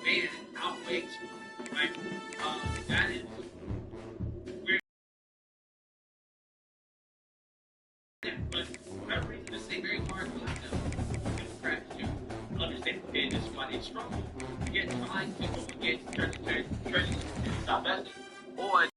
man outweighs, right? That is where, but for whatever reason, it's very hard for them to understand. And this is why they struggle to get trying to go against turning stop that or.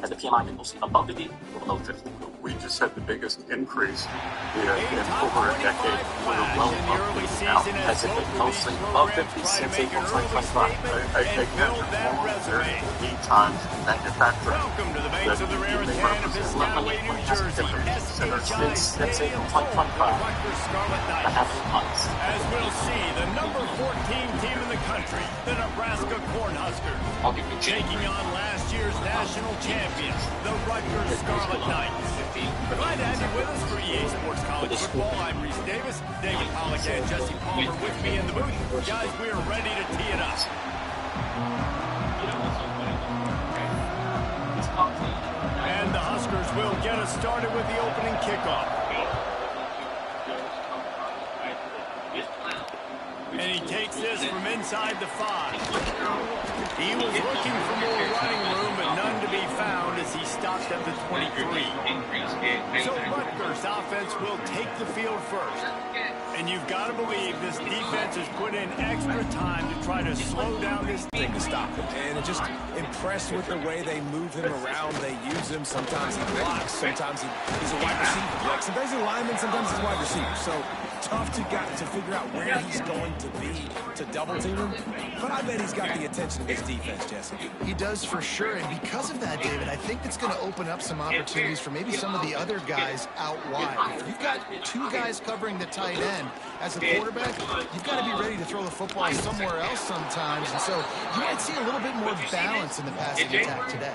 As the PMI nipples above 50 or below 50. We just had the biggest increase in over a decade. We're well above 50 now. Has it been mostly above 50 since April 2025? I can't perform there 8 times manufacturing. Welcome to the base of the rarest hand of Piscataway, New Jersey. Since April 2025. Rutgers Scarlet The half months. As we'll see, the number 14 team in the country, the Nebraska Cornhuskers, taking on last year's national champions, the Rutgers Scarlet Knights. Glad to have you with us for EA Sports College Football. I'm Reese Davis, David Pollock and Jesse Palmer with me in the booth. Guys, we are ready to tee it up. And the Huskers will get us started with the opening kickoff. And he takes this from inside the 5. He was looking for more running room, but none to be found as he stopped at the 23. So Rutgers offense will take the field first. And you've got to believe this defense has put in extra time to try to slow down this thing to stop him. And just impressed with the way they move him around. They use him. Sometimes he blocks. Sometimes he's a wide receiver. Like sometimes he's a lineman. Sometimes he's a wide receiver. So tough to figure out where he's going to be to double team him. But I bet he's got the attention of his defense, Jesse. He does for sure. And because of that, David, I think it's going to open up some opportunities for maybe some of the other guys out wide. If you've got 2 guys covering the tight end as a quarterback, you've got to be ready to throw the football somewhere else sometimes. And so you might see a little bit more balance in the passing attack today.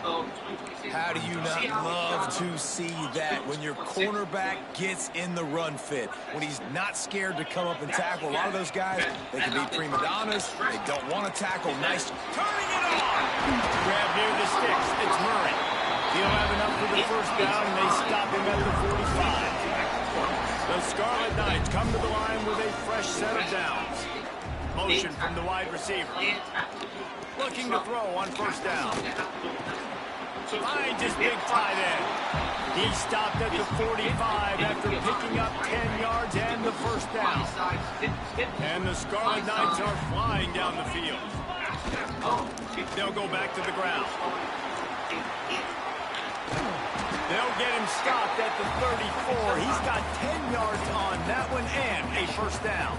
How do you not love to see that when your cornerback gets in the run fit? When he's not scared to come up and tackle. A lot of those guys, they can be prima donnas. They don't want to tackle. Nice turning it on. Grab near the sticks. It's Murray. He'll have enough for the first down, and they stop him at the 45. The Scarlet Knights come to the line with a fresh set of downs. Motion from the wide receiver. Looking to throw on first down. Finds his big tight end. He stopped at the 45 after picking up 10 yards and the first down. And the Scarlet Knights are flying down the field. They'll go back to the ground. They'll get him stopped at the 34. He's got 10 yards on that one and a first down.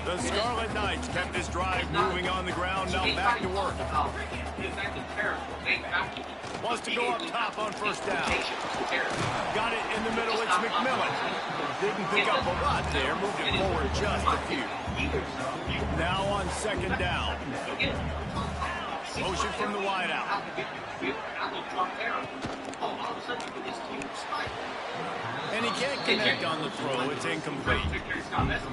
The Scarlet Knights kept this drive moving on the ground. Now back to work. Wants to go up top on first down. Got it in the middle. It's McMillan. Didn't pick up a lot there. Moved it forward just a few. Now on second down. Motion from the wide out. And he can't connect on the throw. It's incomplete.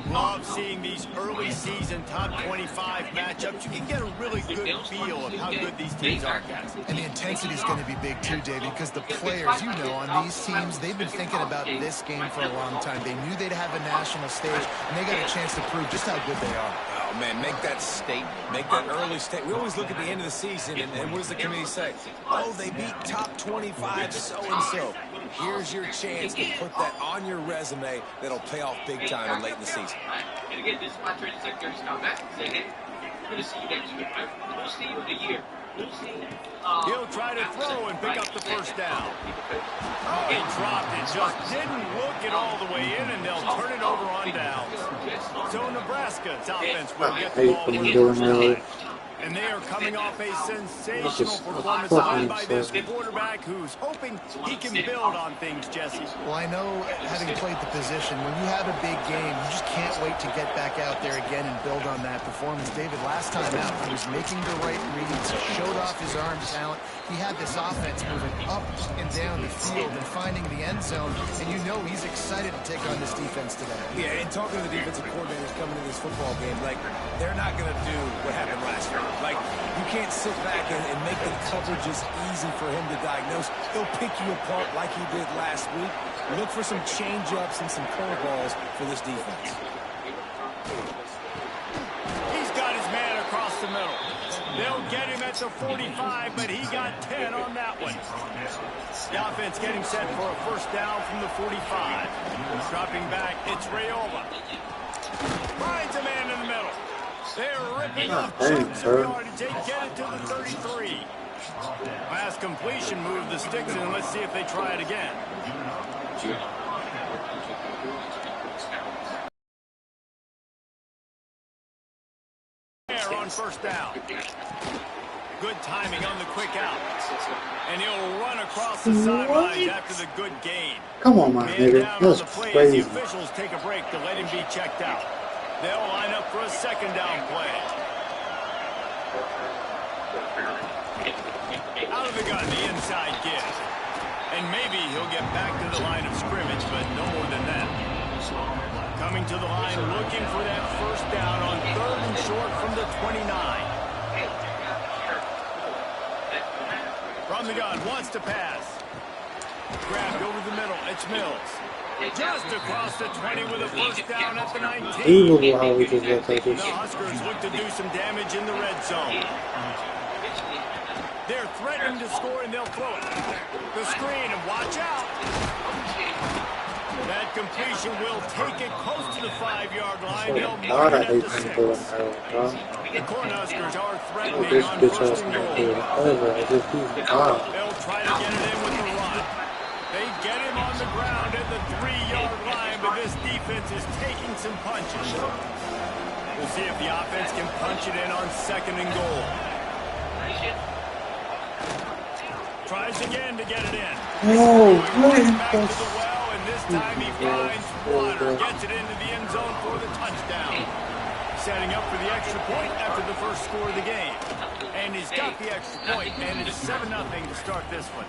Love seeing these early season top 25 matchups. You can get a really good feel of how good these teams are, guys. And the intensity is going to be big too, David, because the players, you know, on these teams, they've been thinking about this game for a long time. They knew they'd have a national stage, and they got a chance to prove just how good they are. Oh, man, make that statement. Make that early statement. We always look at the end of the season, and what does the committee say? Oh, they beat top 25 so-and-so. Here's your chance to put that on your resume that'll pay off big time and late in the season. And again, this is my training secretary to come back and say, hey, we're going to see you next year. We'll see you in a year. We'll see you. He'll try to throw and pick up the first down. Oh, he dropped it. Just didn't look it all the way in, and they'll turn it over on downs. So Nebraska's offense will get the ball for the first time. And they are coming off a sensational performance led by this quarterback who's hoping he can build on things, Jesse. Well, I know, having played the position, when you have a big game, you just can't wait to get back out there again and build on that performance. David, last time out, he was making the right reads, showed off his arm talent. He had this offense moving up and down the field and finding the end zone, and you know he's excited to take on this defense today. Yeah, and talking to the defensive coordinators coming into this football game, like, they're not going to do what happened last year. Like, you can't sit back and make the coverages easy for him to diagnose. He'll pick you apart like he did last week. Look for some change-ups and some curveballs for this defense. He's got his man across the middle. They'll get him at the 45, but he got 10 on that one. The offense getting set for a first down from the 45. Dropping back, it's Rayola. Finds a man in the middle. They're ripping off chunks of yardage. They get it to the 33. Pass completion, move the sticks, and let's see if they try it again. On first down. Good timing on the quick out. And he'll run across the sidelines after the good gain. Come on, my nigga. That's crazy. The officials take a break to let him be checked out. They'll line up for a second down play. Out of the gun, the inside give. And maybe he'll get back to the line of scrimmage, but no more than that. Coming to the line, looking for that first down on 3rd and short from the 29. From the gun, wants to pass. Grabbed over the middle, it's Mills. Just across the 20 with a first down at the 19. Evil how we just let that The Huskers look to do some damage in the red zone. They're threatening to score, and they'll throw it. The screen, and watch out. That completion will take it close to the 5-yard line. They'll mark it at the 6. The Cornhuskers are threatening on first and goal. They'll try to get it in with the run. They get him on the ground at the 3-yard line, but this defense is taking some punches. We'll see if the offense can punch it in on 2nd and goal. Tries again to get it in. Back to the well, and this time he finds water. Gets it into the end zone for the touchdown. Setting up for the extra point after the first score of the game. And he's got the extra point, and it's 7-0 to start this one.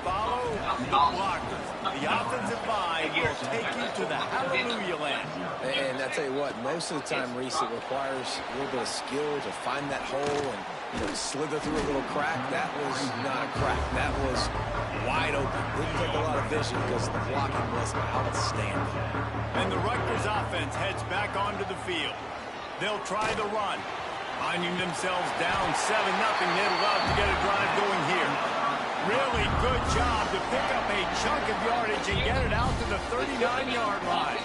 Follow the blockers. The offensive line will take you to the hallelujah land. And I tell you what, most of the time, Reese, it requires a little bit of skill to find that hole and slither through a little crack. That was not a crack. That was wide open. Didn't take a lot of vision because the blocking was outstanding. And the Rutgers offense heads back onto the field. They'll try the run. Finding themselves down 7-0, they'd love to get a drive going here. Really good job to pick up a chunk of yardage and get it out to the 39-yard line.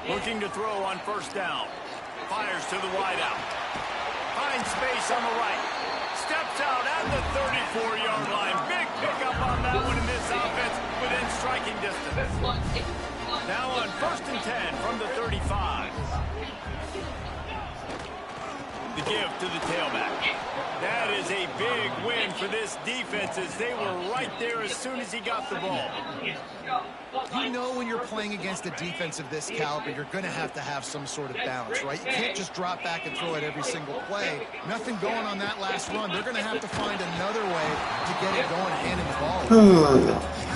Looking to throw on first down. Fires to the wideout. Finds space on the right. Steps out at the 34-yard line. Big pickup on that one in this offense within striking distance. Now on 1st and 10 from the 35. The give to the tailback. That is a big win for this defense as they were right there as soon as he got the ball. You know when you're playing against a defense of this caliber, you're going to have some sort of balance, right? You can't just drop back and throw it every single play. Nothing going on that last run. They're going to have to find another way to get it going, handing the ball.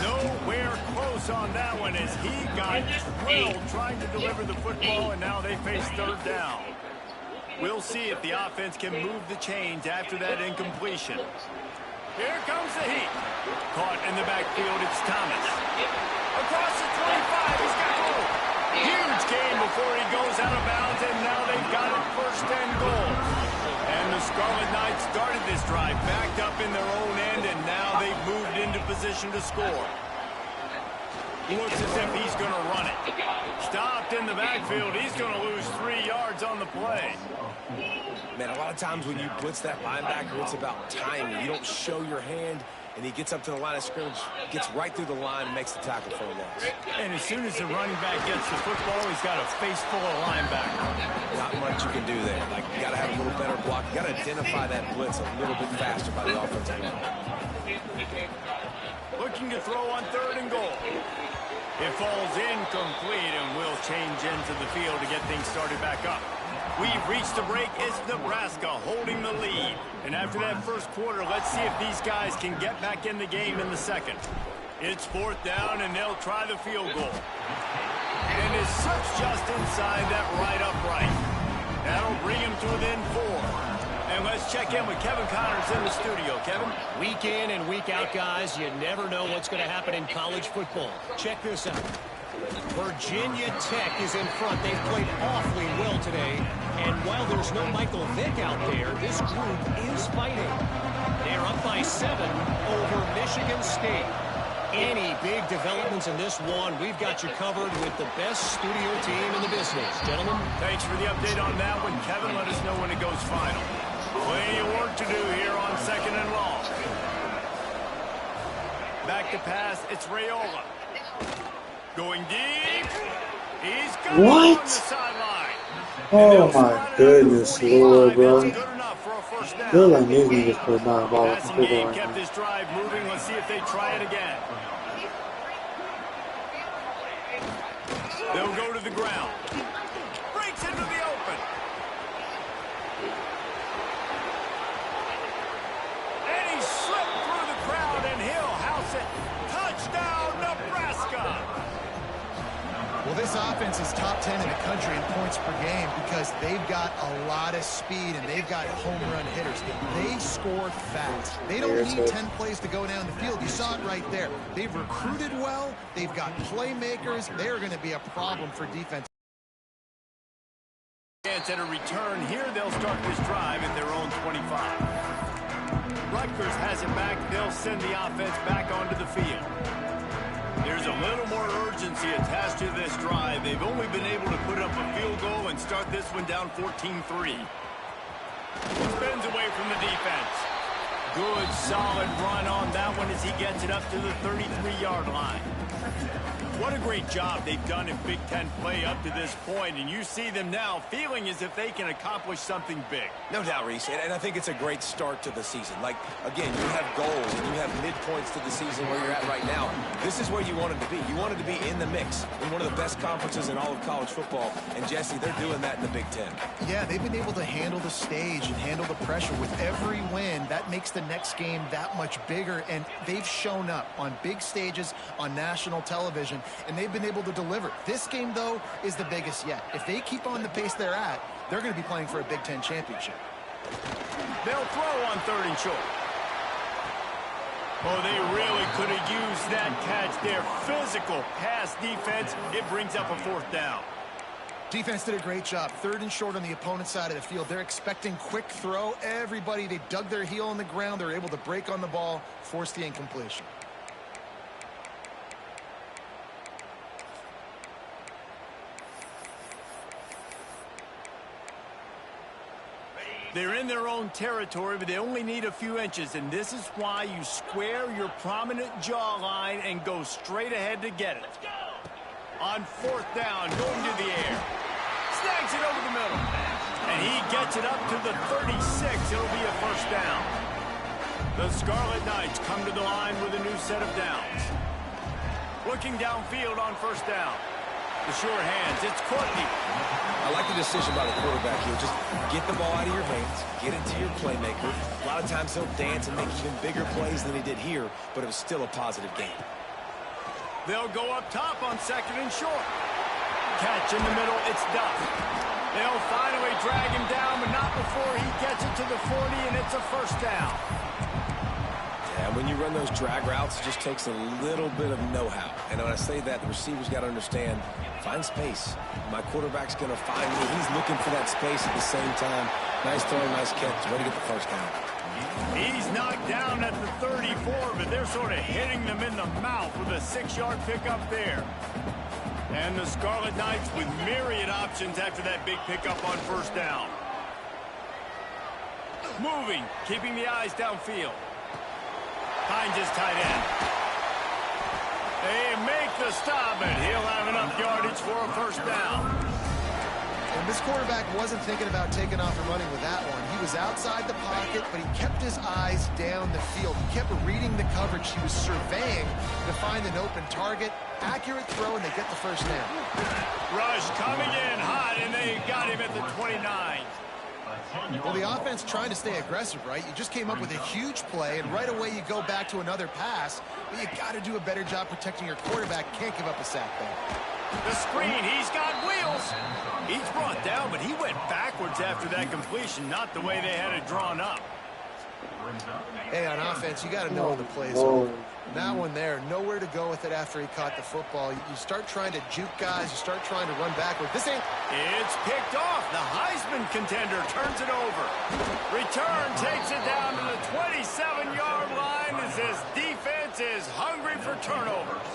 Nowhere close on that one as he got drilled trying to deliver the football, and now they face 3rd down. We'll see if the offense can move the chains after that incompletion. Here comes the heat. Caught in the backfield, it's Thomas. Across the 25, he's got goal. Huge gain before he goes out of bounds, and now they've got it 1st and goal. And the Scarlet Knights started this drive backed up in their own end, and now they've moved into position to score. Looks as if he's going to run it. Stopped in the backfield. He's going to lose 3 yards on the play. Man, a lot of times when you blitz that linebacker, it's about timing. You don't show your hand, and he gets up to the line of scrimmage, gets right through the line, and makes the tackle for a loss. And as soon as the running back gets the football, he's got a face full of linebackers. Not much you can do there. Like, you got to have a little better block. You got to identify that blitz a little bit faster by the offensive line. Looking to throw on 3rd and goal. It falls incomplete, and we'll change into the field to get things started back up. We've reached the break. It's Nebraska holding the lead. And after that first quarter, let's see if these guys can get back in the game in the second. It's 4th down, and they'll try the field goal. And it slips just inside that right upright. That'll bring him to within 4. And let's check in with Kevin Connors in the studio. Kevin? Week in and week out, guys, you never know what's going to happen in college football. Check this out. Virginia Tech is in front. They've played awfully well today. And while there's no Michael Vick out there, this group is fighting. They're up by 7 over Michigan State. Any big developments in this one, we've got you covered with the best studio team in the business. Gentlemen, thanks for the update on that one. Kevin, let us know when it goes final. Plenty of work to do here on 2nd and long. Back to pass, it's Raiola. Going deep. He's got what? on the sideline. Oh my goodness, Lord, bro. I feel like these niggas put my ball up Passing the game right kept now. this drive moving. Let's see if they try it again. They'll go to the ground. Breaks into the open. And he slipped through the crowd, and he'll house it. Touchdown, Nebraska. Well, this offense is top 10 in the country in points per game because they've got a lot of speed and they've got home run hitters. They score fast. They don't need 10 plays to go down the field. You saw it right there. They've recruited well. They've got playmakers. They're going to be a problem for defense. Chance at a return here. They'll start this drive at their own 25. Rutgers has it back. They'll send the offense back onto the field. There's a little more urgency attached to this drive. They've only been able to put up a field goal and start this one down 14-3. Spins away from the defense. Good, solid run on that one as he gets it up to the 33-yard line. What a great job they've done in Big Ten play up to this point, and you see them now feeling as if they can accomplish something big. No doubt, Reese, and I think it's a great start to the season. Like, again, you have goals and you have midpoints to the season where you're at right now. This is where you wanted to be. You wanted to be in the mix in one of the best conferences in all of college football, and Jesse, they're doing that in the Big Ten. Yeah, they've been able to handle the stage and handle the pressure. With every win, that makes the next game that much bigger, and they've shown up on big stages on national television, and they've been able to deliver. This game, though, is the biggest yet. If they keep on the pace they're at, they're going to be playing for a Big Ten championship. They'll throw on 3rd and short. Oh, they really could have used that catch there. Physical pass defense. It brings up a 4th down. Defense did a great job. 3rd and short on the opponent's side of the field. They're expecting quick throw. Everybody, they dug their heel on the ground. They're able to break on the ball, force the incompletion. They're in their own territory, but they only need a few inches, and this is why you square your prominent jawline and go straight ahead to get it. On 4th down, going to the air. Snags it over the middle. And he gets it up to the 36. It'll be a 1st down. The Scarlet Knights come to the line with a new set of downs. Looking downfield on 1st down. The sure hands. It's Courtney. I like the decision by the quarterback here. Just get the ball out of your hands, get it to your playmaker. A lot of times he'll dance and make even bigger plays than he did here, but it was still a positive game. They'll go up top on 2nd and short. Catch in the middle, it's Duff. They'll finally drag him down, but not before he gets it to the 40, and it's a 1st down. Yeah, when you run those drag routes, it just takes a little bit of know-how. And when I say that, the receivers got to understand, find space. My quarterback's going to find me. He's looking for that space at the same time. Nice throw, nice catch. Way to get the 1st down. He's knocked down at the 34, but they're sort of hitting them in the mouth with a 6-yard pickup there. And the Scarlet Knights with myriad options after that big pickup on 1st down. Moving, keeping the eyes downfield. Finds his tight end. They make the stop, and he'll have enough yardage for a 1st down. And this quarterback wasn't thinking about taking off and running with that one. He was outside the pocket, but he kept his eyes down the field. He kept reading the coverage. He was surveying to find an open target. Accurate throw, and they get the 1st down. Rush coming in hot, and they got him at the 29. Well, the offense trying to stay aggressive, right? You just came up with a huge play, and right away you go back to another pass, but you got to do a better job protecting your quarterback. Can't give up a sack there. The screen, he's got wheels. He's brought down, but he went backwards after that completion, not the way they had it drawn up. Hey, on offense, you got to know when the play's over. That one there, nowhere to go with it after he caught the football. You start trying to juke guys. You start trying to run backward. This ain't... It's picked off. The Heisman contender turns it over. Return takes it down to the 27-yard line as his defense is hungry for turnovers.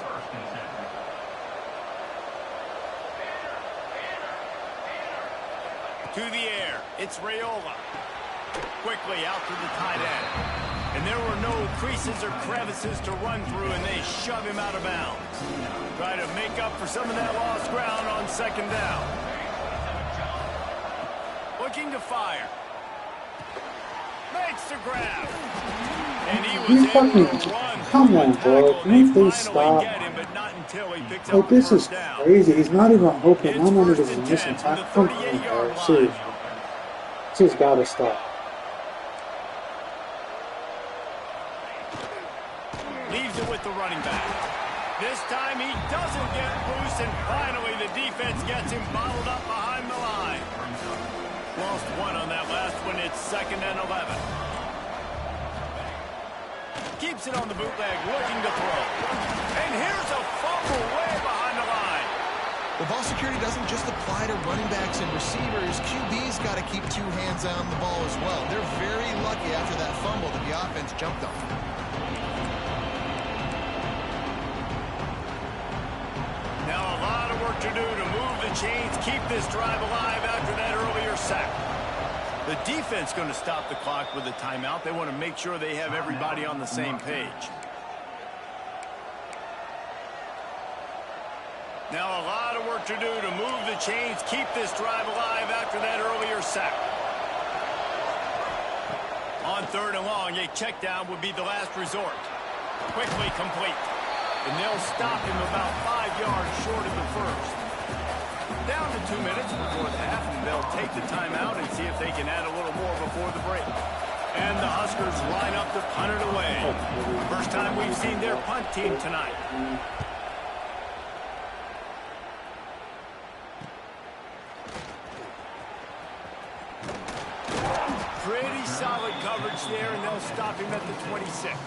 To the air. It's Raiola. Quickly out to the tight end. And there were no creases or crevices to run through, and they shove him out of bounds. Try to make up for some of that lost ground on second down. Looking to fire. Makes the grab. And he was able to run. Come on, bro. Can you please stop? Like, this is crazy. He's not even hoping. I'm under this missing time. Come on, bro. Seriously. This has got to stop. Leaves it with the running back. This time he doesn't get loose, and finally the defense gets him bottled up behind the line. Lost one on that last one. It's 2nd and 11. Keeps it on the bootleg, looking to throw. And here's a fumble way behind the line. The ball security doesn't just apply to running backs and receivers. QB's got to keep 2 hands on the ball as well. They're very lucky after that fumble that the offense jumped on. Now a lot of work to do to move the chains, keep this drive alive after that earlier sack. The defense going to stop the clock with a timeout. They want to make sure they have everybody on the same page. Now a lot of work to do to move the chains, keep this drive alive after that earlier sack. On 3rd and long, a check down would be the last resort. Quickly complete. And they'll stop him about 5 yards short of the first. Down to 2 minutes before the half, and they'll take the timeout and see if they can add a little more before the break. And the Huskers line up to punt it away. First time we've seen their punt team tonight. Pretty solid coverage there, and they'll stop him at the 26.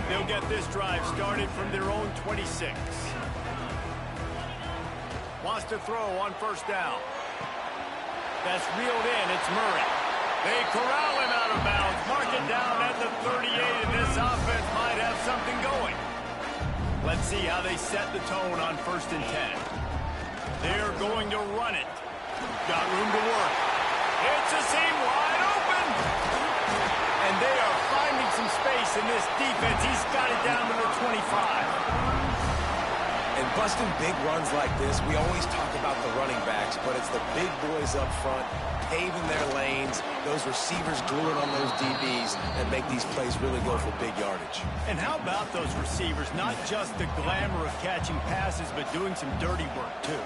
They'll get this drive started from their own 26. Wants to throw on 1st down. That's reeled in. It's Murray. They corral him out of bounds. Mark it down at the 38, and this offense might have something going. Let's see how they set the tone on 1st and 10. They're going to run it. Got room to work. It's a seam wide open. And they are finding some space in this defense. He's got it down to the 25. And busting big runs like this, we always talk about the running backs, but it's the big boys up front, paving their lanes, those receivers gluing on those DBs, and make these plays really go for big yardage. And how about those receivers? Not just the glamour of catching passes, but doing some dirty work, too.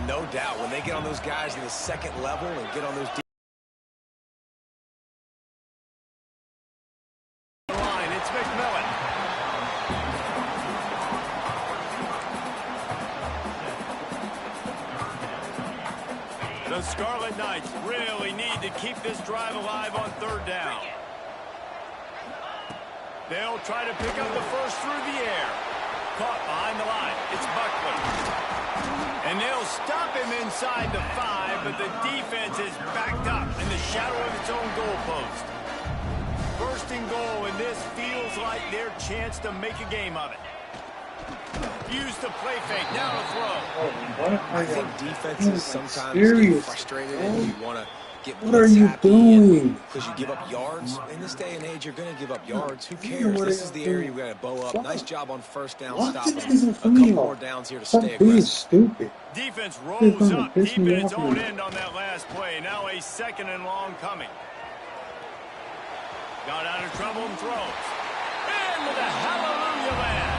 No doubt. When they get on those guys in the 2nd level and get on those line, it's McMillan. The Scarlet Knights really need to keep this drive alive on 3rd down. They'll try to pick up the first through the air. Caught behind the line. It's Buckley. And they'll stop him inside the 5, but the defense is backed up in the shadow of its own goalpost. 1st and goal, and this feels like their chance to make a game of it. Use the play fake, now to throw. I think defenses sometimes get frustrated and you want to get what are you doing? Because you give up yards. In this day and age, you're going to give up yards. Who cares? This is the area you're going to bow up. Nice job on 1st down, stopping. A couple more downs here to stay aggressive. Stupid. Defense rolls up deep in its own end on that last play. Now a 2nd and long coming. Got out of trouble and throws. Into the hallelujah land.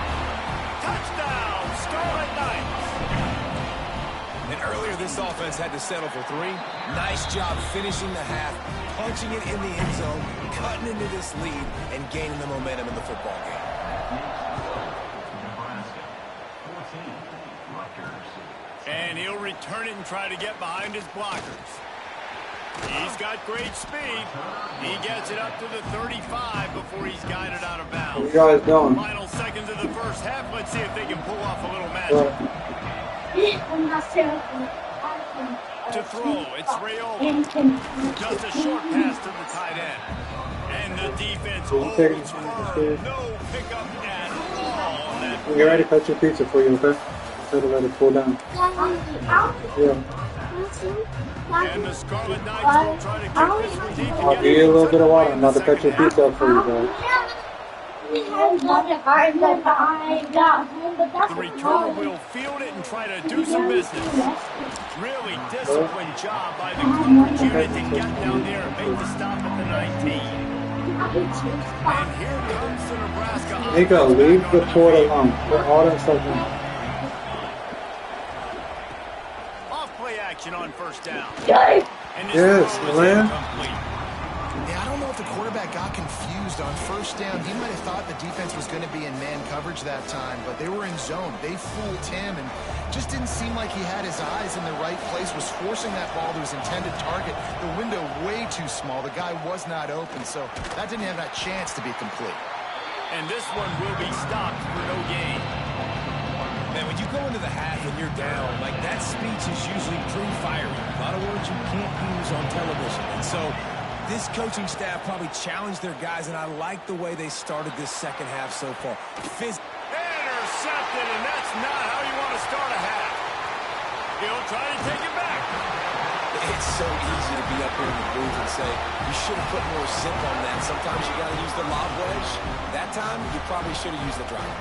Touchdown, Scarlet Knights. And earlier this offense had to settle for 3. Nice job finishing the half, punching it in the end zone, cutting into this lead, and gaining the momentum in the football game. And he'll return it and try to get behind his blockers. He's got great speed. He gets it up to the 35 before he's guided out of bounds. What are you guys doing? Final seconds of the first half. Let's see if they can pull off a little magic. To throw, it's Rayola. Just a short pass to the tight end. And the defense holds firm. No pickup at all on that. Get ready to cut your pizza for you, okay? Try to let it cool down. Yeah. And the Scarlet Knights will try to keep this one deep. I'll give you a little bit of water. I'm about to cut your pizza up for you guys. The returner will field it and try to do some business. Really disciplined job by the coverage unit to get down there and make the stop at the 19. And here comes the Nebraska. Nico, leave the court alone. Put all that stuff in. Off-play action on first down. And this Yes, throw is Milan. incomplete. Yeah, I don't know if the quarterback got confused on first down. He might have thought the defense was going to be in man coverage that time, but they were in zone. They fooled him and just didn't seem like he had his eyes in the right place, was forcing that ball to his intended target. The window way too small. The guy was not open, so that didn't have that chance to be complete. And this one will be stopped for no gain. Man, when you go into the half and you're down, like that speech is usually pretty fiery. A lot of words you can't use on television. And so this coaching staff probably challenged their guys, and I like the way they started this second half so far. Intercepted, and that's not how you want to start a half. He'll try to take it back. It's so easy to be up here in the booth and say, you should have put more zip on that. Sometimes you got to use the lob wedge. That time, you probably should have used the drive.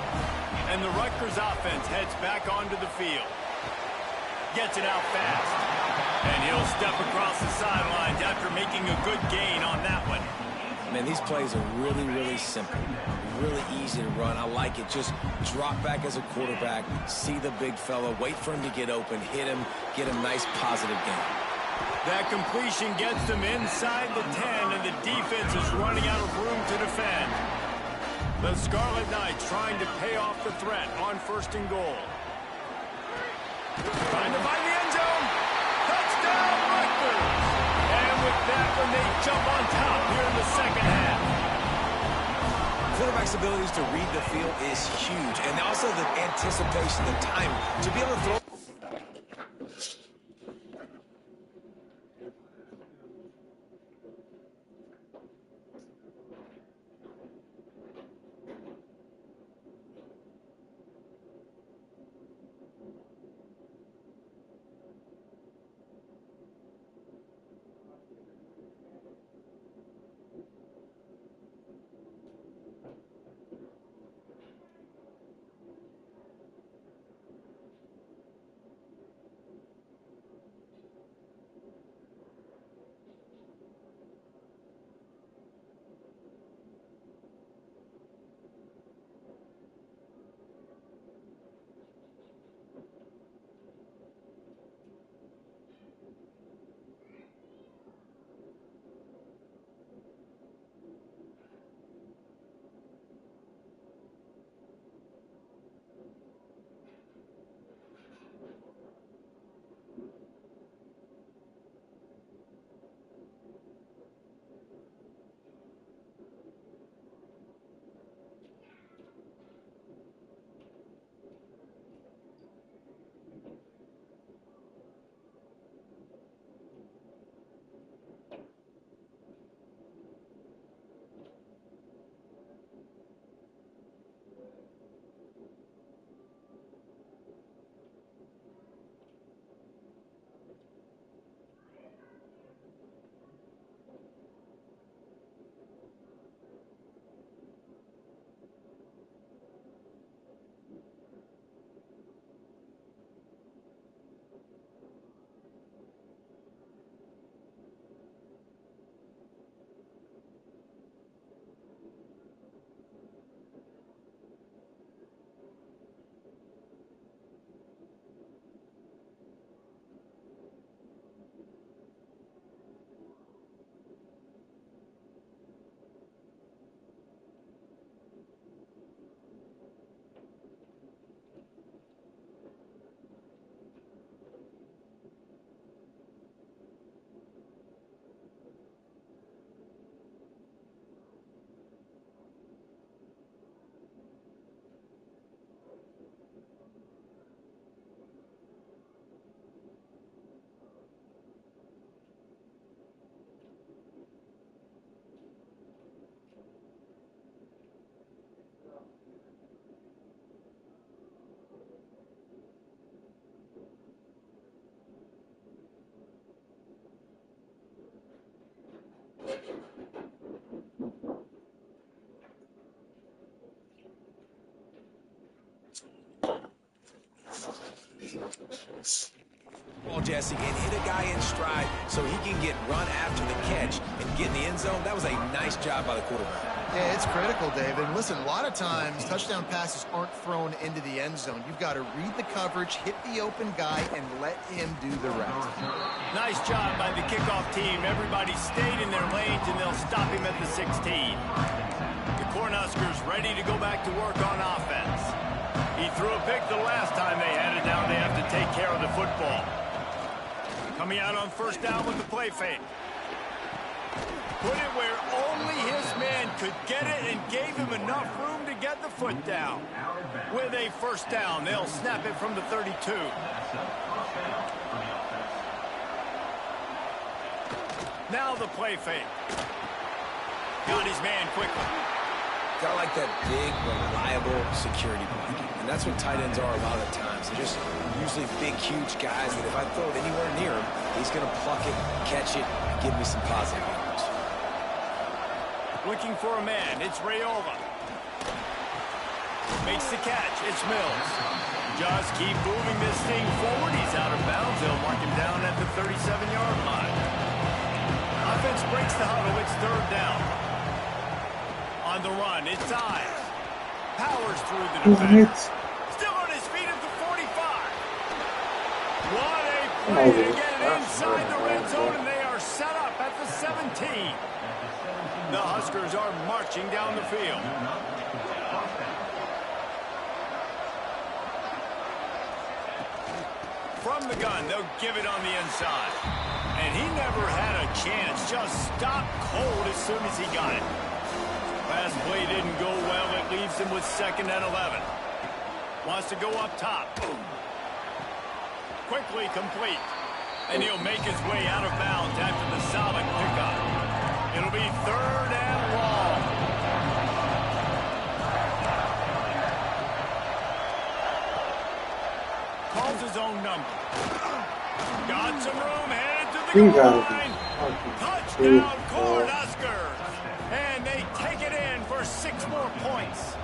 And the Rutgers offense heads back onto the field. Gets it out fast. And he'll step across the sidelines after making a good gain on that one. Man, these plays are really, really simple. Really easy to run. I like it. Just drop back as a quarterback, see the big fella, wait for him to get open, hit him, get a nice positive gain. That completion gets them inside the 10, and the defense is running out of room to defend. The Scarlet Knights trying to pay off the threat on first and goal. Trying to find the end zone. Touchdown, Rutgers! And with that one, they jump on top here in the second half. Quarterback's abilities to read the field is huge, and also the anticipation, the time to be able to throw. Ball, Jesse, and hit a guy in stride so he can get run after the catch and get in the end zone. That was a nice job by the quarterback. Yeah, it's critical, David. Listen, a lot of times touchdown passes aren't thrown into the end zone. You've got to read the coverage, hit the open guy, and let him do the rest. Nice job by the kickoff team. Everybody stayed in their lanes, and they'll stop him at the 16. The Cornhuskers ready to go back to work on offense. He threw a pick the last time they had it. Now they have to take care of the football. Coming out on first down with the play fake. Put it where only his man could get it and gave him enough room to get the foot down. With a first down, they'll snap it from the 32. Now the play fake. Got his man quickly. Got like that big, reliable security blanket. And that's what tight ends are a lot of the times. They're just usually big, huge guys that if I throw it anywhere near him, he's going to pluck it, catch it, and give me some positive yards. Looking for a man. It's Rayola. Makes the catch. It's Mills. Just keep moving this thing forward. He's out of bounds. They'll mark him down at the 37-yard line. Offense breaks the huddle. It's third down. On the run, it's Ives. Powers through the defense. Still on his feet at the 45. What a play to get it inside the red zone, and they are set up at the 17. The Huskers are marching down the field. From the gun, they'll give it on the inside. And he never had a chance. Just stopped cold as soon as he got it. Last play didn't go well. It leaves him with 2nd and 11. Wants to go up top. Quickly complete. And he'll make his way out of bounds after the solid pickup. It'll be 3rd and long. Calls his own number. Got some room, headed to the goal line. Touchdown, Cornhuskers. And they take it in for 6 more points.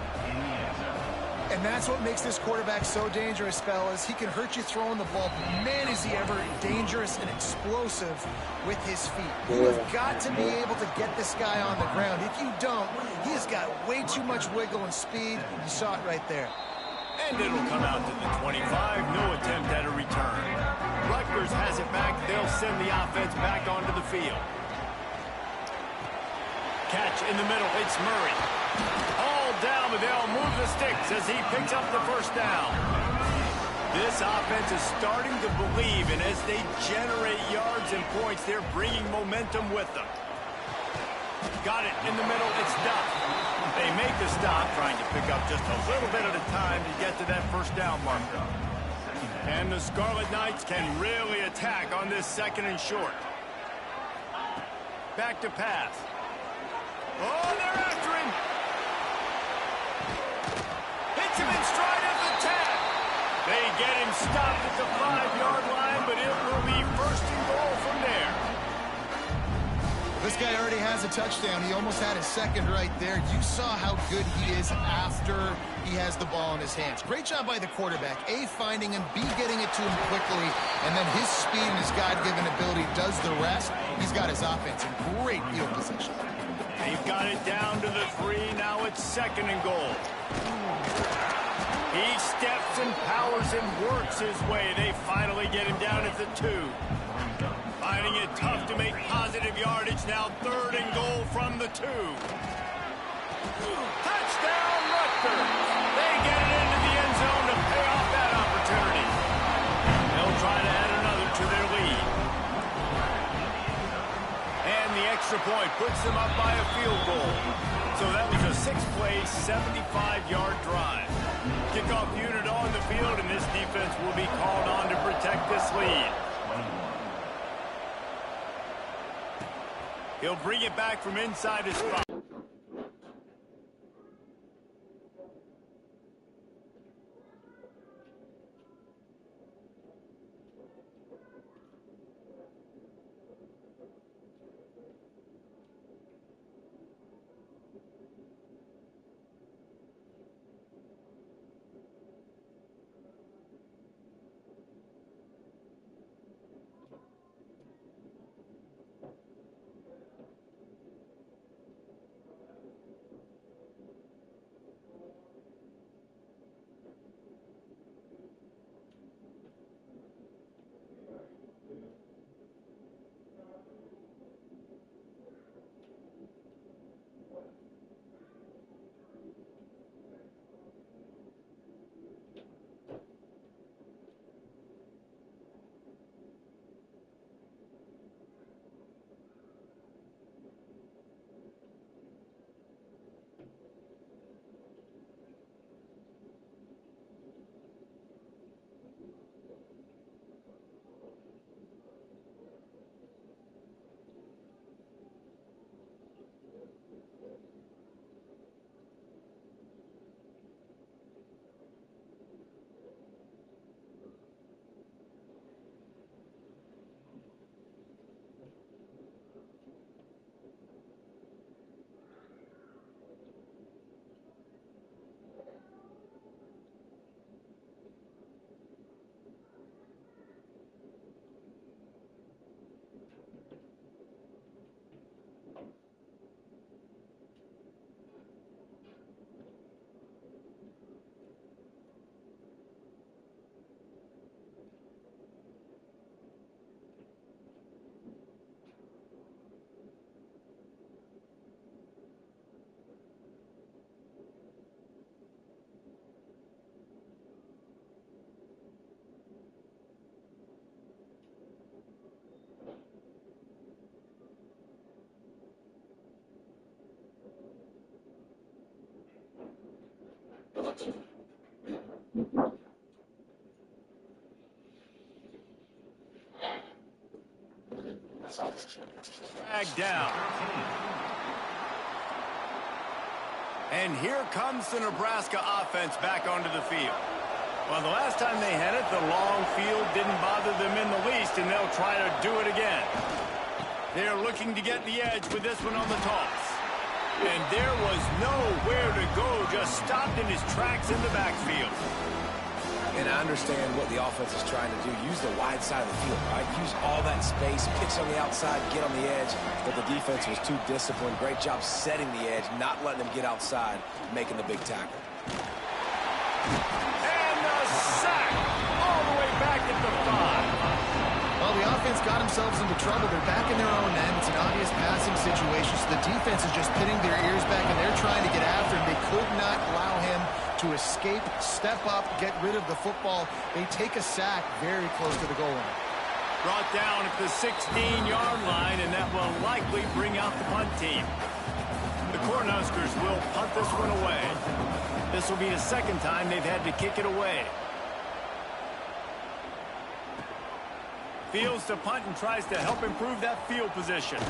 And that's what makes this quarterback so dangerous, fellas. He can hurt you throwing the ball, but man, is he ever dangerous and explosive with his feet. You have got to be able to get this guy on the ground. If you don't, he has got way too much wiggle and speed. You saw it right there. And it'll come out to the 25. No attempt at a return. Rutgers has it back. They'll send the offense back onto the field. Catch in the middle. It's Murray. All down, but they'll move the sticks as he picks up the first down. This offense is starting to believe, and as they generate yards and points, they're bringing momentum with them. Got it in the middle. It's Duff. They make the stop, trying to pick up just a little bit at a time to get to that first down marker. And the Scarlet Knights can really attack on this 2nd and short. Back to pass. Oh, they're after him. Hits him in stride at the 10. They get him stopped at the 5-yard line, but it will be 1st and goal from there. This guy already has a touchdown. He almost had his 2nd right there. You saw how good he is after he has the ball in his hands. Great job by the quarterback. A, finding him, B, getting it to him quickly, and then his speed and his God-given ability does the rest. He's got his offense in great field position. They've got it down to the 3. Now it's 2nd and goal. He steps and powers and works his way. They finally get him down at the 2. Finding it tough to make positive yardage. Now 3rd and goal from the 2. Touchdown, Rutgers. They get it into the end zone to pay off that opportunity. They'll try to add another to their lead. And the extra point puts them up by a field goal. So that was a 6-play, 75-yard drive. Kickoff unit on the field, and this defense will be called on to protect this lead. He'll bring it back from inside his spot. Dragged down. And here comes the Nebraska offense back onto the field. Well, the last time they had it, the long field didn't bother them in the least, and they'll try to do it again. They're looking to get the edge with this one on the toss. And there was nowhere to go, just stopped in his tracks in the backfield. And I understand what the offense is trying to do. Use the wide side of the field, right? Use all that space, pitch on the outside, get on the edge. But the defense was too disciplined. Great job setting the edge, not letting them get outside, making the big tackle. And the sack all the way back at the 5. Well, the offense got themselves into trouble. They're back in their own end. It's an obvious passing situation. So the defense is just pinning their ears back, and they're trying to get after him. They could not allow him to escape, step up, get rid of the football. They take a sack very close to the goal line. Brought down at the 16-yard line, and that will likely bring out the punt team. The Cornhuskers will punt this one away. This will be the second time they've had to kick it away. Fields to punt and tries to help improve that field position.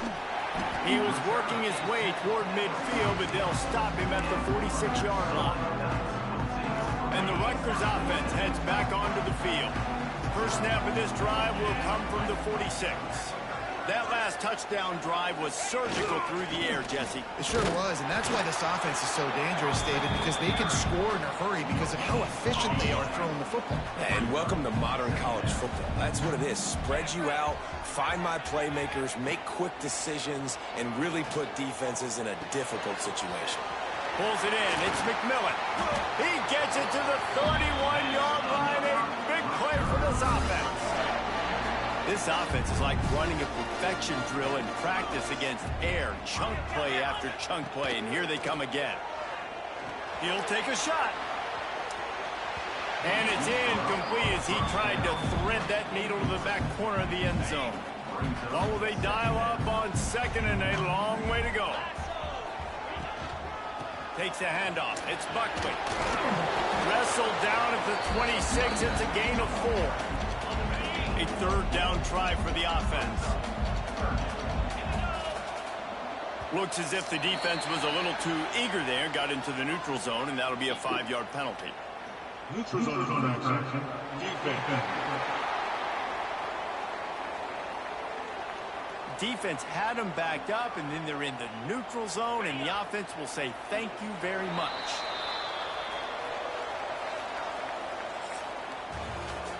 He was working his way toward midfield, but they'll stop him at the 46-yard line. And the Rutgers offense heads back onto the field. First snap of this drive will come from the 46. That last touchdown drive was surgical through the air, Jesse. It sure was, and that's why this offense is so dangerous, David, because they can score in a hurry because of how efficient they are throwing the football. And welcome to modern college football. That's what it is. Spread you out, find my playmakers, make quick decisions, and really put defenses in a difficult situation. Pulls it in. It's McMillan. He gets it to the 31-yard line. A big play for this offense. This offense is like running a perfection drill in practice against air. Chunk play after chunk play, and here they come again. He'll take a shot. And it's incomplete as he tried to thread that needle to the back corner of the end zone. Well, will they dial up on second, and a long way to go. Takes a handoff. It's Buckley. Wrestled down at the 26. It's a gain of 4. A third down try for the offense. Looks as if the defense was a little too eager there. Got into the neutral zone, and that'll be a 5-yard penalty. Neutral zone infraction. Defense. Defense had them backed up, and then they're in the neutral zone, and the offense will say thank you very much.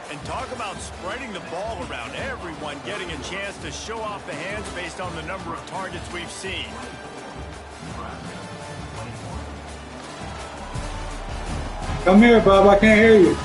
And talk about spreading the ball around. Everyone getting a chance to show off the hands based on the number of targets we've seen. Come here, Bob. I can't hear you.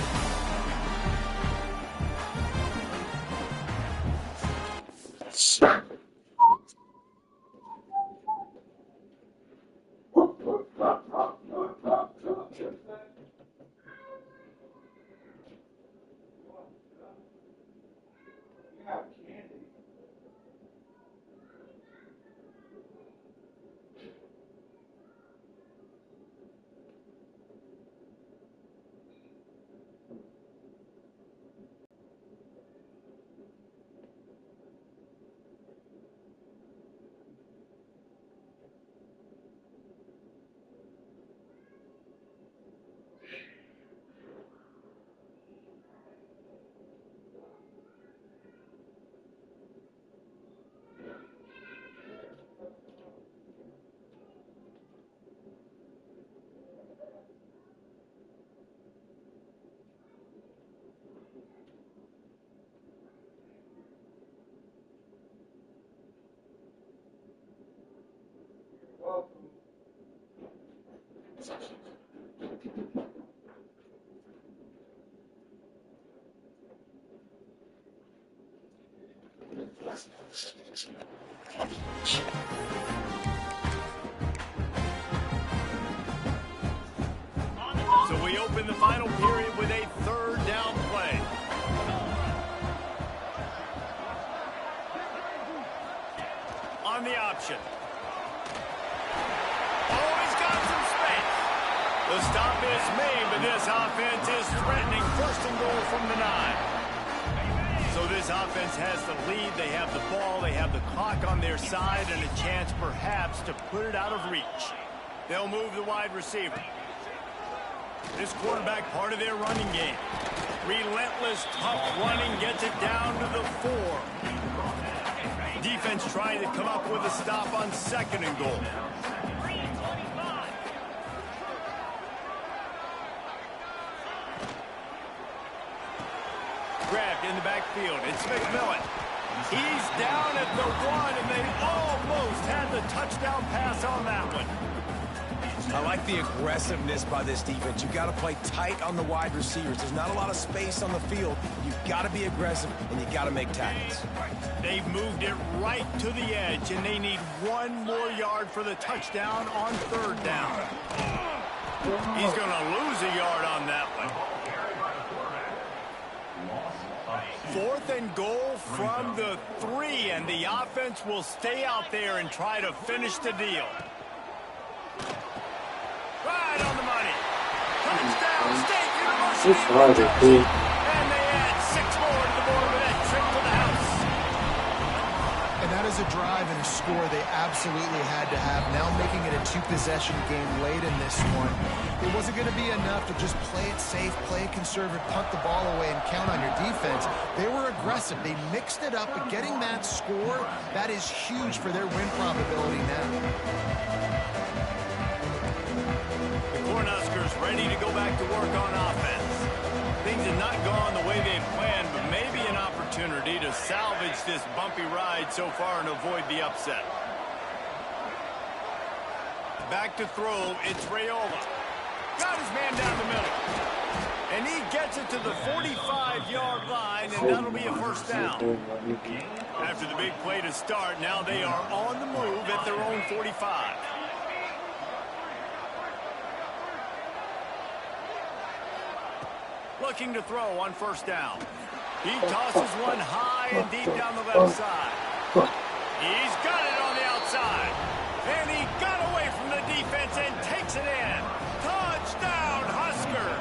So we open the final period with a third down play. On the option. Oh, he's got some space. The stop is made, but this offense is threatening. First and goal from the 9. So this offense has the lead. They have the ball. They have the clock on their side and a chance perhaps to put it out of reach. They'll move the wide receiver. This quarterback, part of their running game. Relentless, tough running, gets it down to the 4. Defense trying to come up with a stop on 2nd and goal. Grabbed in the backfield. It's McMillan. He's down at the 1, and they almost had the touchdown pass on that one. I like the aggressiveness by this defense. You've got to play tight on the wide receivers. There's not a lot of space on the field. You've got to be aggressive, and you've got to make tackles. They've moved it right to the edge, and they need 1 more yard for the touchdown on 3rd down. He's going to lose a yard on that one. 4th and goal from the 3, and the offense will stay out there and try to finish the deal. Right on the money. Touchdown, State University. And they add 6 more to the board with that trip to the house. And that is a drive and a score they absolutely had to have. Now making it a 2-possession game late in this one. It wasn't going to be enough to just play it safe, play it conservative, punt the ball away, and count on your defense. They were aggressive. They mixed it up, but getting that score, that is huge for their win probability now. Cornhuskers ready to go back to work on offense. Things have not gone the way they had planned, but maybe an opportunity to salvage this bumpy ride so far and avoid the upset. Back to throw, it's Raiola. Got his man down the middle. And he gets it to the 45-yard line, and that'll be a 1st down. After the big play to start, now they are on the move at their own 45. Looking to throw on 1st down. He tosses one high and deep down the left side. He's got it on the outside. And he got away from the defense and takes it in. Touchdown, Husker!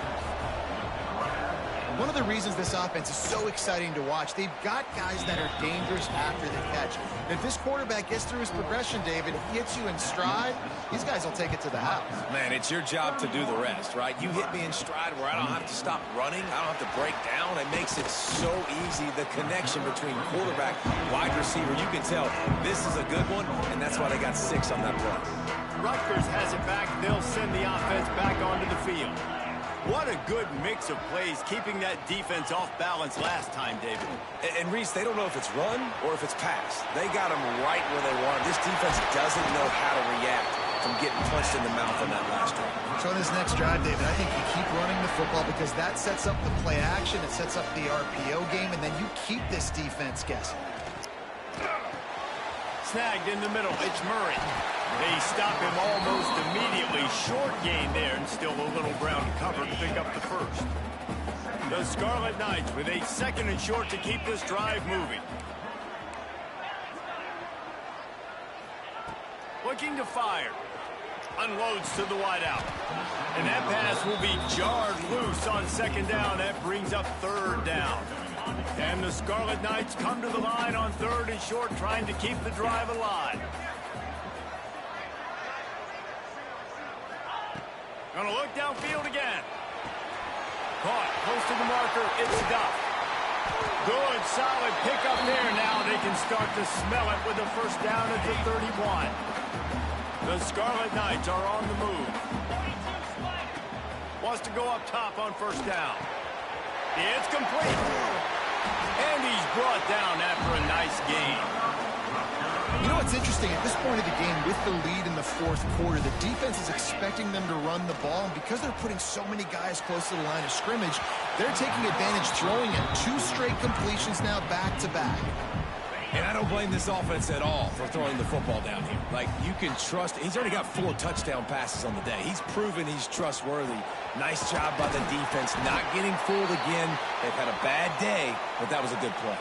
One of the reasons this offense is so exciting to watch, they've got guys that are dangerous after the catch. And if this quarterback gets through his progression, David, if he hits you in stride, these guys will take it to the house. Man, it's your job to do the rest, right? You hit me in stride where I don't have to stop running. I don't have to break down. It makes it so easy, the connection between quarterback, wide receiver. You can tell this is a good one, and that's why they got 6 on that play. Rutgers has it back. They'll send the offense back onto the field. What a good mix of plays, keeping that defense off balance last time, David. And Reese, they don't know if it's run or if it's pass. They got them right where they want them. This defense doesn't know how to react from getting punched in the mouth on that last drive. So on this next drive, David, I think you keep running the football because that sets up the play action, it sets up the RPO game, and then you keep this defense guessing. Snagged in the middle, it's Murray. They stop him almost immediately. Short gain there, and still a little ground cover to pick up the 1st. The Scarlet Knights with a 2nd and short to keep this drive moving. Looking to fire. Unloads to the wideout. And that pass will be jarred loose on 2nd down. That brings up 3rd down. And the Scarlet Knights come to the line on 3rd and short, trying to keep the drive alive. Gonna look downfield again. Caught close to the marker. It's Duff. Good, solid pickup there. Now they can start to smell it with the 1st down at the 31. The Scarlet Knights are on the move. Wants to go up top on 1st down. It's complete. And he's brought down after a nice gain. You know what's interesting? At this point of the game, with the lead in the 4th quarter, the defense is expecting them to run the ball. And because they're putting so many guys close to the line of scrimmage, they're taking advantage, throwing it. 2 straight completions now back-to-back. And I don't blame this offense at all for throwing the football down here. Like, you can trust. He's already got 4 touchdown passes on the day. He's proven he's trustworthy. Nice job by the defense, not getting fooled again. They've had a bad day, but that was a good play.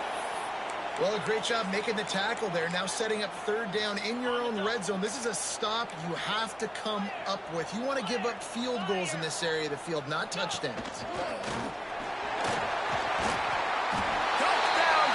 Well, a great job making the tackle there. Now setting up 3rd down in your own red zone. This is a stop you have to come up with. You want to give up field goals in this area of the field, not touchdowns. Touchdown,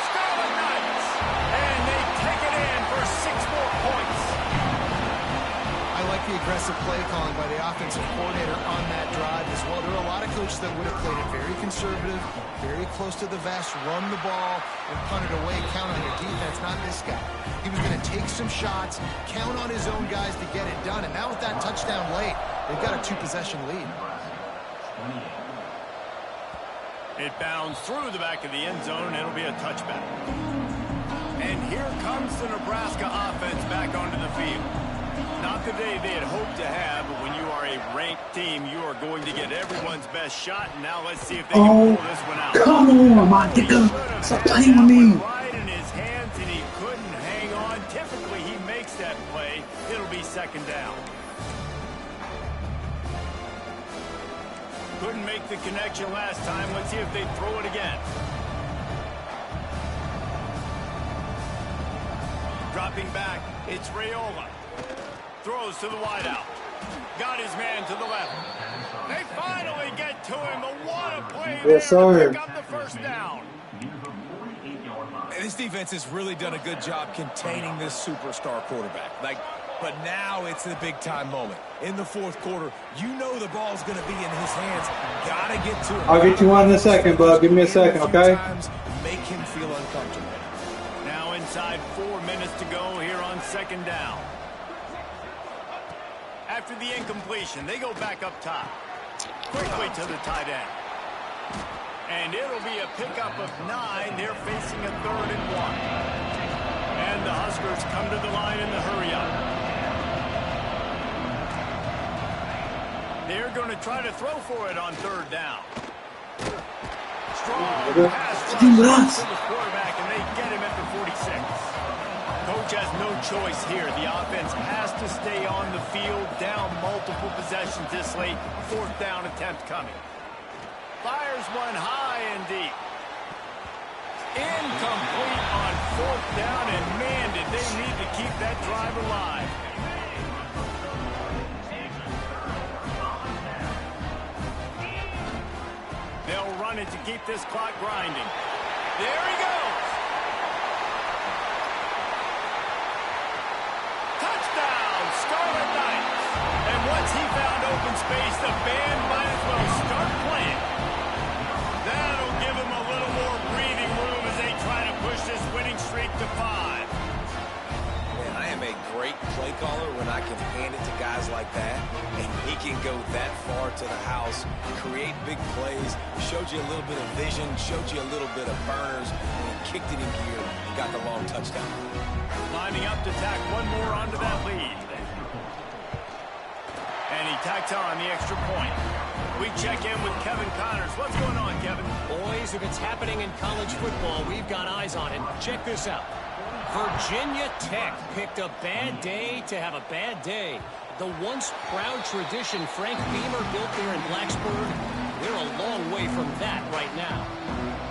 impressive play calling by the offensive coordinator on that drive as well. There are a lot of coaches that would have played it very conservative, very close to the vest, run the ball, and punt it away, count on your defense, not this guy. He was going to take some shots, count on his own guys to get it done, and now with that touchdown late, they've got a 2-possession lead. It bounds through the back of the end zone, and it'll be a touchback. And here comes the Nebraska offense back onto the field. Not the day they had hoped to have, but when you are a ranked team, you are going to get everyone's best shot. And now let's see if they can pull this one out. Come on, my nigga. Stop playing with me. Right in his hands, and he couldn't hang on. Typically, he makes that play. It'll be second down. Couldn't make the connection last time. Let's see if they throw it again. Dropping back, it's Raiola. Throws to the wideout. Got his man to the left. They finally get to him, but what a play there to pick up the first down. This defense has really done a good job containing this superstar quarterback. But now it's the big-time moment. In the fourth quarter, you know the ball's going to be in his hands. Got to get to him. I'll get you one in a second, bud. Give me a second, okay? Make him feel uncomfortable. Now inside 4 minutes to go here on second down. After the incompletion, they go back up top. Quickly to the tight end. And it'll be a pickup of 9. They're facing a 3rd and 1. And the Huskers come to the line in the hurry-up. They're going to try to throw for it on 3rd down. Strong pass to the quarterback, and they get him at the 46. Coach has no choice here. The offense has to stay on the field, down multiple possessions this late. 4th down attempt coming. Fires one high and deep. Incomplete on 4th down, and man, did they need to keep that drive alive. They'll run it to keep this clock grinding. There he goes. Touchdown, Scarlet Knights. And once he found open space, the band might as well start playing. That'll give him a little more breathing room as they try to push this winning streak to 5. Man, I am a great play caller when I can hand it to guys like that, and he can go that far to the house, create big plays, showed you a little bit of vision, showed you a little bit of burners, and he kicked it in gear and got the long touchdown. Lining up to tack one more onto that lead. And he tacks on the extra point. We check in with Kevin Connors. What's going on, Kevin? Boys, if it's happening in college football, we've got eyes on it. Check this out. Virginia Tech picked a bad day to have a bad day. The once proud tradition Frank Beamer built there in Blacksburg, they're a long way from that right now.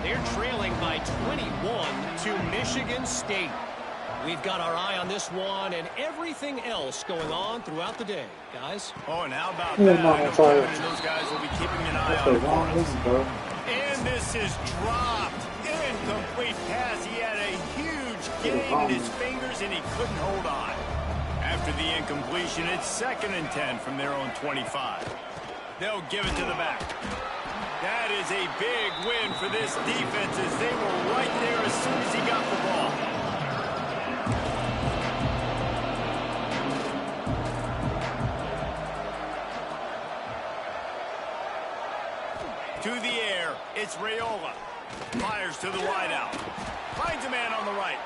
They're trailing by 21 to Michigan State. We've got our eye on this one and everything else going on throughout the day, guys. Oh, and how about that? I know Kevin and those guys will be keeping an eye on it for us. And this is dropped. Incomplete pass. He had a huge gain in his fingers, and he couldn't hold on. After the incompletion, it's 2nd and 10 from their own 25. They'll give it to the back. That is a big win for this defense as they were right there as soon as he got the ball. To the air, it's Raiola. Fires to the wideout. Finds a man on the right.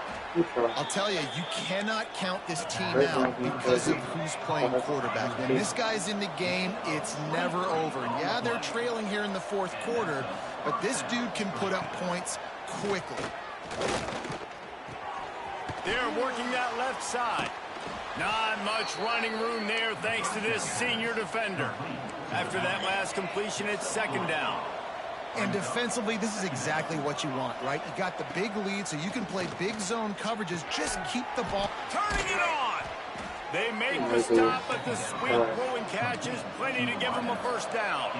I'll tell you, you cannot count this team out because of who's playing quarterback. When this guy's in the game, it's never over. And yeah, they're trailing here in the 4th quarter, but this dude can put up points quickly. They're working that left side. Not much running room there thanks to this senior defender. After that last completion, it's 2nd down. And defensively, this is exactly what you want, right? You got the big lead, so you can play big zone coverages. Just keep the ball. Turning it on. They make the stop, but the sweep rolling catch is plenty to give them a 1st down.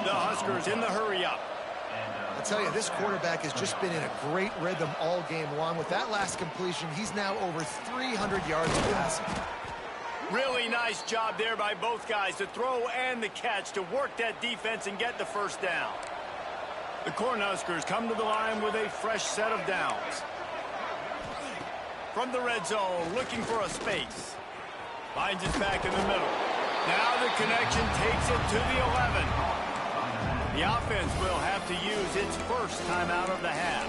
The Huskers in the hurry-up. I'll tell you, this quarterback has just been in a great rhythm all game long. With that last completion, he's now over 300 yards passing. Really nice job there by both guys, the throw and the catch, to work that defense and get the first down. The Cornhuskers come to the line with a fresh set of downs. From the red zone, looking for a space. Finds it back in the middle. Now the connection takes it to the 11. The offense will have to use its first timeout of the half.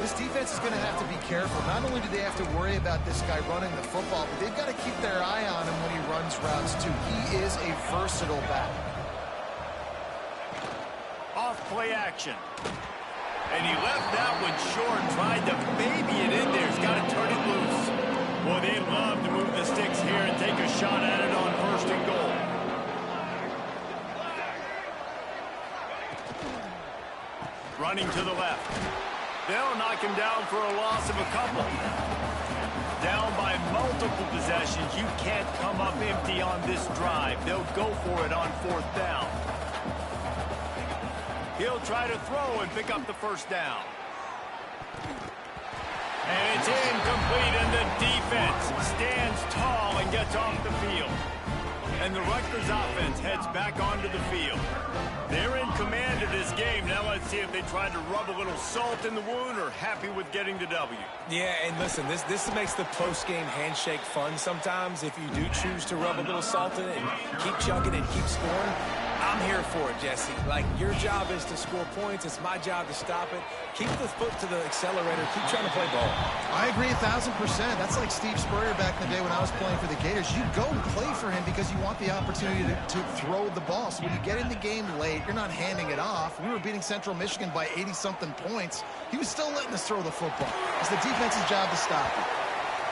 This defense is going to have to be careful. Not only do they have to worry about this guy running the football, but they've got to keep their eye on him when he runs routes, too. He is a versatile back. Off play action. And he left that one short, tried to baby it in there. He's got to turn it loose. Well, they love to move the sticks here and take a shot at it on 1st and goal. Running to the left. They'll knock him down for a loss of a couple. Down by multiple possessions. You can't come up empty on this drive. They'll go for it on 4th down. He'll try to throw and pick up the first down. And it's incomplete, and the defense stands tall and gets off the field. And the Rutgers offense heads back onto the field. They're in command of this game. Now let's see if they try to rub a little salt in the wound or happy with getting the W. Yeah, and listen, this makes the post-game handshake fun sometimes. If you do choose to rub a little salt in it and keep chugging and keep scoring, I'm here for it, Jesse. Like, your job is to score points. It's my job to stop it. Keep the foot to the accelerator. Keep trying to play ball. I agree 1,000%. That's like Steve Spurrier back in the day when I was playing for the Gators. You go and play for him because you want the opportunity to throw the ball. So when you get in the game late, you're not handing it off. We were beating Central Michigan by 80-something points. He was still letting us throw the football. It's the defense's job to stop it.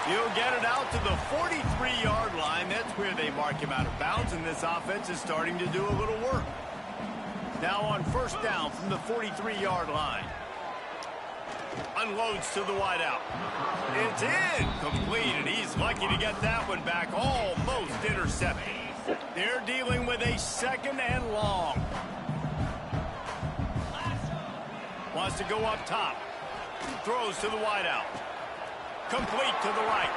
He'll get it out to the 43-yard line. That's where they mark him out of bounds, and this offense is starting to do a little work. Now on 1st down from the 43-yard line. Unloads to the wideout. It's incomplete, and he's lucky to get that one back, almost intercepted. They're dealing with a 2nd and long. Wants to go up top. Throws to the wideout. Complete to the right.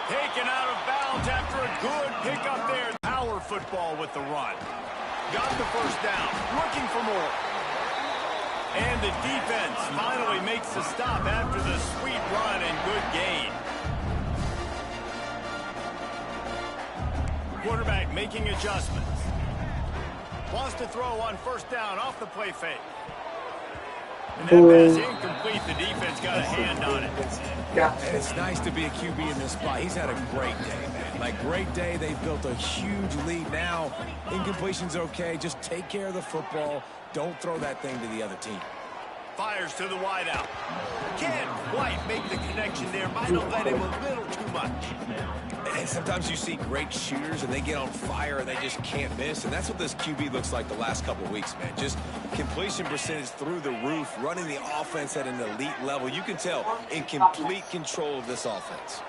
Taken out of bounds after a good pickup there. Power football with the run. Got the first down. Looking for more. And the defense finally makes the stop after the sweet run and good gain. Quarterback making adjustments. Wants to throw on 1st down off the play fake. And that pass incomplete. The defense got a hand on it. And it's nice to be a QB in this spot. He's had a great day, man. Like, great day. They've built a huge lead. Now, incompletion's okay. Just take care of the football. Don't throw that thing to the other team. Fires to the wideout. Can't quite make the connection there. Might have let him a little too much. And sometimes you see great shooters, and they get on fire, and they just can't miss. And that's what this QB looks like the last couple of weeks, man. Just completion percentage through the roof, running the offense at an elite level. You can tell in complete control of this offense.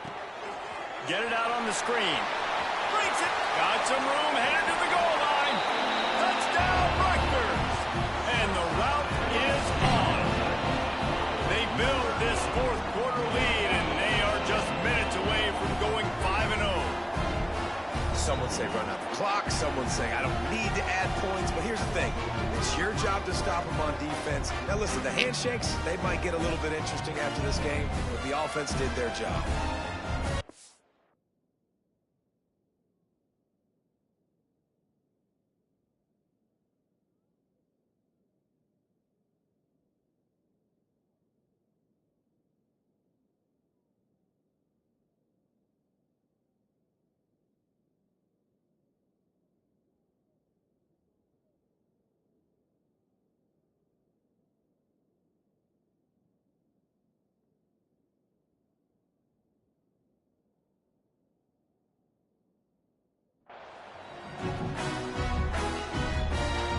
Get it out on the screen. Breaks it. Got some room, headed to the goal line. Touchdown, Rutgers. And the route is on. They build this 4th quarter lead, and they are just minutes away from going 5-0. Someone say run out the clock. Someone saying I don't need to add points. But here's the thing. It's your job to stop them on defense. Now listen, the handshakes, they might get a little bit interesting after this game, but the offense did their job.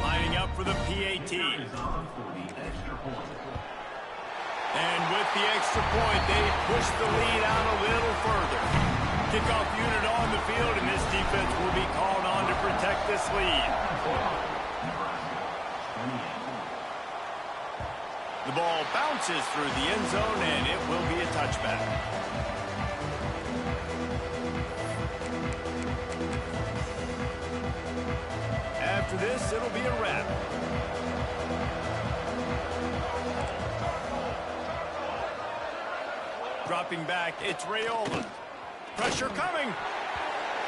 Lining up for the PAT. And with the extra point, they push the lead out a little further. Kickoff unit on the field, and this defense will be called on to protect this lead. The ball bounces through the end zone, and it will be a touchback. after this, it'll be a wrap. Dropping back, it's Rayola. Pressure coming.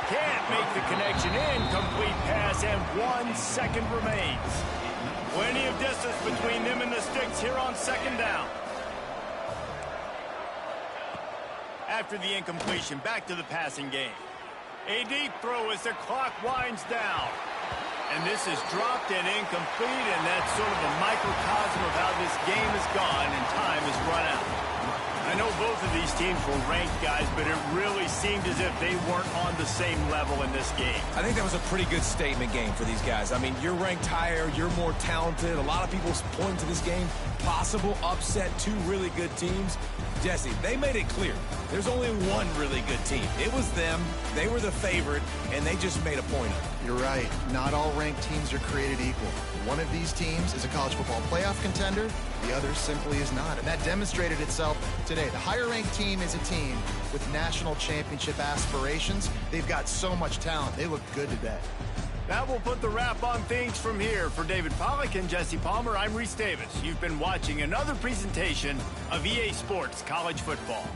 Can't make the connection. Incomplete pass, and 1 second remains. Plenty of distance between them and the sticks here on second down. After the incompletion, back to the passing game. A deep throw as the clock winds down. And this is dropped and incomplete, and that's sort of a microcosm of how this game has gone, and time has run out. I know both of these teams were ranked, guys, but it really seemed as if they weren't on the same level in this game. I think that was a pretty good statement game for these guys. I mean, you're ranked higher, you're more talented. A lot of people point to this game. Possible upset, 2 really good teams. Jesse, they made it clear. There's only one really good team. It was them. They were the favorite, and they just made a point of it. You're right. Not all ranked teams are created equal. One of these teams is a college football playoff contender. The other simply is not. And that demonstrated itself today. The higher-ranked team is a team with national championship aspirations. They've got so much talent. They look good today. That will put the wrap on things from here. For David Pollack and Jesse Palmer, I'm Reese Davis. You've been watching another presentation of EA Sports College Football.